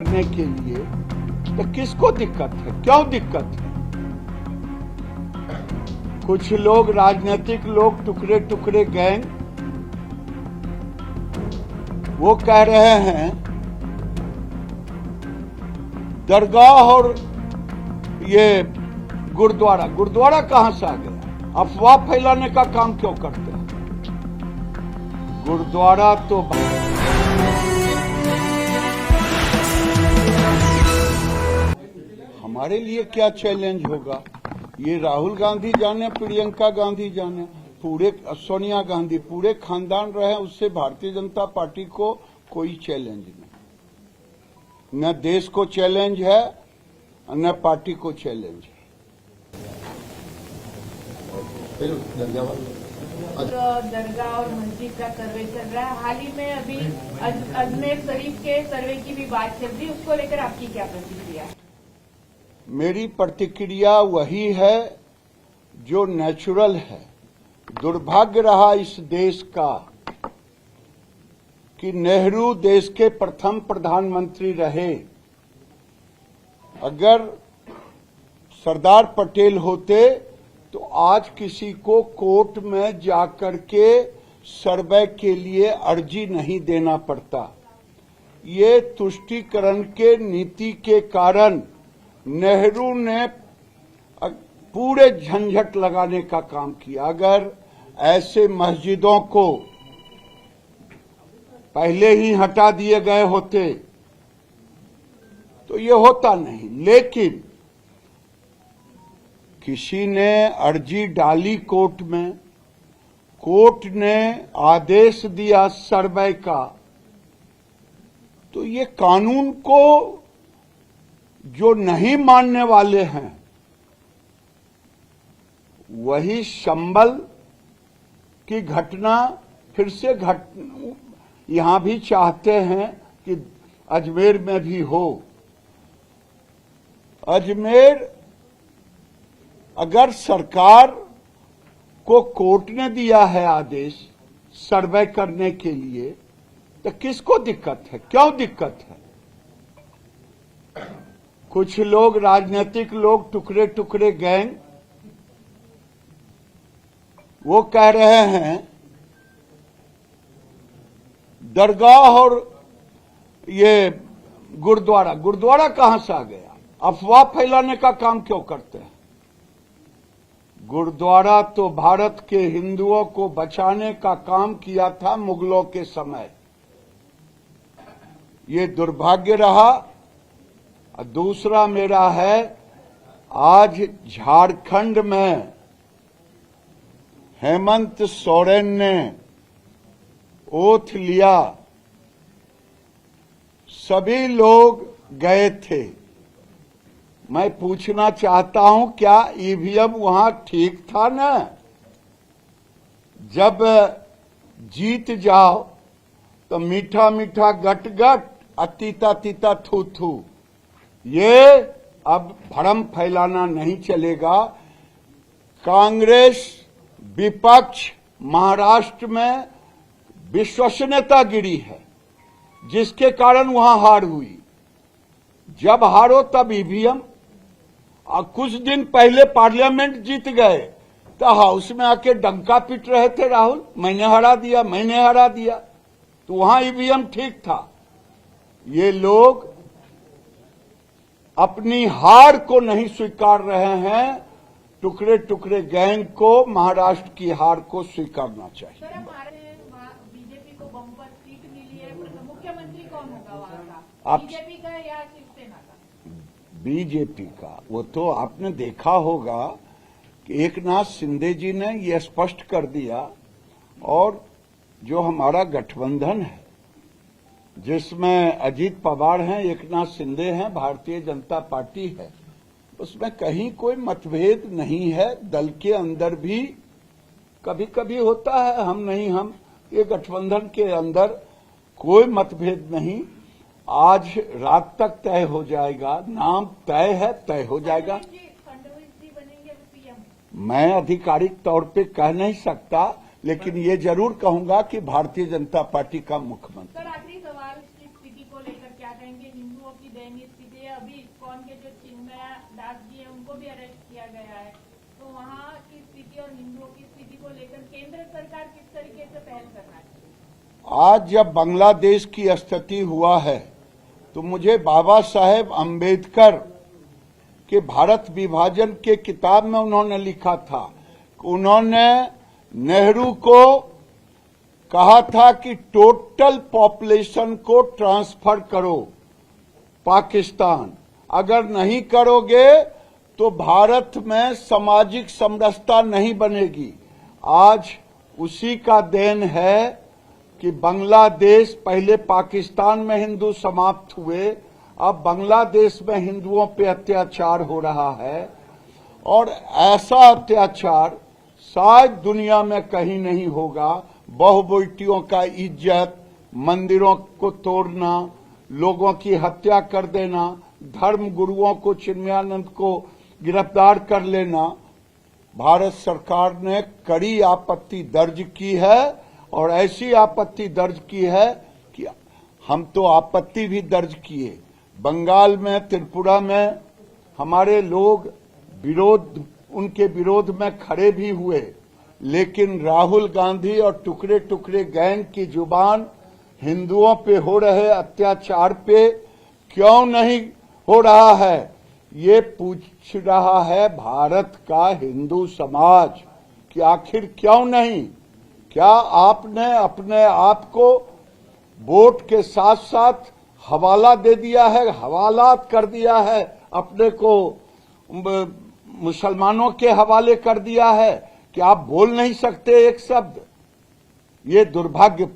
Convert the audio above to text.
करने के लिए, तो किसको दिक्कत है? क्यों दिक्कत है? कुछ लोग, राजनीतिक लोग, टुकड़े टुकड़े गैंग, वो कह रहे हैं दरगाह और ये गुरुद्वारा कहां से आ गया? अफवाह फैलाने का काम क्यों करते हैं? गुरुद्वारा तो हमारे लिए क्या चैलेंज होगा? ये राहुल गांधी जाने, प्रियंका गांधी जाने, पूरे सोनिया गांधी, पूरे खानदान रहे, उससे भारतीय जनता पार्टी को कोई चैलेंज नहीं। न देश को चैलेंज है, न पार्टी को चैलेंज है। दरगाह और मस्जिद का सर्वे चल रहा है। हाल ही में अभी अजमेर शरीफ के सर्वे की भी बात चल रही है, उसको लेकर आपकी क्या प्रतिक्रिया है? मेरी प्रतिक्रिया वही है जो नेचुरल है। दुर्भाग्य रहा इस देश का कि नेहरू देश के प्रथम प्रधानमंत्री रहे। अगर सरदार पटेल होते तो आज किसी को कोर्ट में जाकर के सर्वे के लिए अर्जी नहीं देना पड़ता। ये तुष्टीकरण के नीति के कारण नेहरू ने पूरे झंझट लगाने का काम किया। अगर ऐसे मस्जिदों को पहले ही हटा दिए गए होते तो ये होता नहीं। लेकिन किसी ने अर्जी डाली कोर्ट में, कोर्ट ने आदेश दिया सर्वे का, तो ये कानून को जो नहीं मानने वाले हैं वही संभल की घटना फिर से यहां भी चाहते हैं कि अजमेर में भी हो। अजमेर, अगर सरकार को कोर्ट ने दिया है आदेश सर्वे करने के लिए, तो किसको दिक्कत है? क्यों दिक्कत है? कुछ लोग, राजनीतिक लोग, टुकड़े टुकड़े गैंग, वो कह रहे हैं दरगाह और ये गुरुद्वारा कहां से आ गया? अफवाह फैलाने का काम क्यों करते हैं? गुरुद्वारा तो भारत के हिंदुओं को बचाने का काम किया था मुगलों के समय। ये दुर्भाग्य रहा। दूसरा मेरा है, आज झारखंड में हेमंत सोरेन ने ओथ लिया, सभी लोग गए थे। मैं पूछना चाहता हूं, क्या ईवीएम वहां ठीक था ना? जब जीत जाओ तो मीठा मीठा गट गट, तीता तीता थू थू। ये अब भ्रम फैलाना नहीं चलेगा। कांग्रेस विपक्ष महाराष्ट्र में विश्वसनीयता गिरी है, जिसके कारण वहां हार हुई। जब हारो तब ईवीएम, कुछ दिन पहले पार्लियामेंट जीत गए तो हाउस में आके डंका पीट रहे थे राहुल, मैंने हरा दिया, मैंने हरा दिया। तो वहां ईवीएम ठीक था। ये लोग अपनी हार को नहीं स्वीकार रहे हैं। टुकड़े टुकड़े गैंग को महाराष्ट्र की हार को स्वीकारना चाहिए। सर, हमारे बीजेपी को बम्पर सीट मिली है, मुख्यमंत्री कौन होगा वहां का? बीजेपी का या शिवसेना का? बीजेपी का। वो तो आपने देखा होगा कि एकनाथ शिंदे जी ने ये स्पष्ट कर दिया, और जो हमारा गठबंधन है जिसमें अजीत पवार हैं, एकनाथ शिंदे हैं, भारतीय जनता पार्टी है, उसमें कहीं कोई मतभेद नहीं है। दल के अंदर भी कभी कभी होता है, हम नहीं हम, ये गठबंधन के अंदर कोई मतभेद नहीं। आज रात तक तय हो जाएगा, नाम तय है, तय हो जाएगा। फडणवीस जी बनेंगे पीएम? मैं आधिकारिक तौर पे कह नहीं सकता, लेकिन ये जरूर कहूंगा कि भारतीय जनता पार्टी का मुख्यमंत्री। सर, आखिरी सवाल, स्थिति को लेकर क्या कहेंगे? हिंदुओं की दयनीय स्थिति है। अभी इस्कॉन के जो चिन्मय दास जी हैं उनको भी अरेस्ट किया गया है। तो वहाँ की स्थिति और हिंदुओं की स्थिति को लेकर केंद्र सरकार किस तरीके से पहल करना चाहिए? आज जब बांग्लादेश की स्थिति हुआ है तो मुझे बाबा साहेब अम्बेडकर के भारत विभाजन के किताब में उन्होंने लिखा था, उन्होंने नेहरू को कहा था कि टोटल पॉपुलेशन को ट्रांसफर करो पाकिस्तान, अगर नहीं करोगे तो भारत में सामाजिक समरसता नहीं बनेगी। आज उसी का देन है कि बांग्लादेश, पहले पाकिस्तान में हिंदू समाप्त हुए, अब बांग्लादेश में हिंदुओं पे अत्याचार हो रहा है और ऐसा अत्याचार शायद दुनिया में कहीं नहीं होगा। बहुबेटियों का इज्जत, मंदिरों को तोड़ना, लोगों की हत्या कर देना, धर्म गुरुओं को, चिन्मयानंद को गिरफ्तार कर लेना, भारत सरकार ने कड़ी आपत्ति दर्ज की है और ऐसी आपत्ति दर्ज की है कि हम तो आपत्ति भी दर्ज किए। बंगाल में, त्रिपुरा में हमारे लोग उनके विरोध में खड़े भी हुए, लेकिन राहुल गांधी और टुकड़े टुकड़े गैंग की जुबान हिंदुओं पे हो रहे अत्याचार पे क्यों नहीं हो रहा है, ये पूछ रहा है भारत का हिंदू समाज कि आखिर क्यों नहीं। क्या आपने अपने आप को वोट के साथ साथ हवाला दे दिया है, हवालात कर दिया है, अपने को मुसलमानों के हवाले कर दिया है कि आप बोल नहीं सकते एक शब्द? ये दुर्भाग्यपूर्ण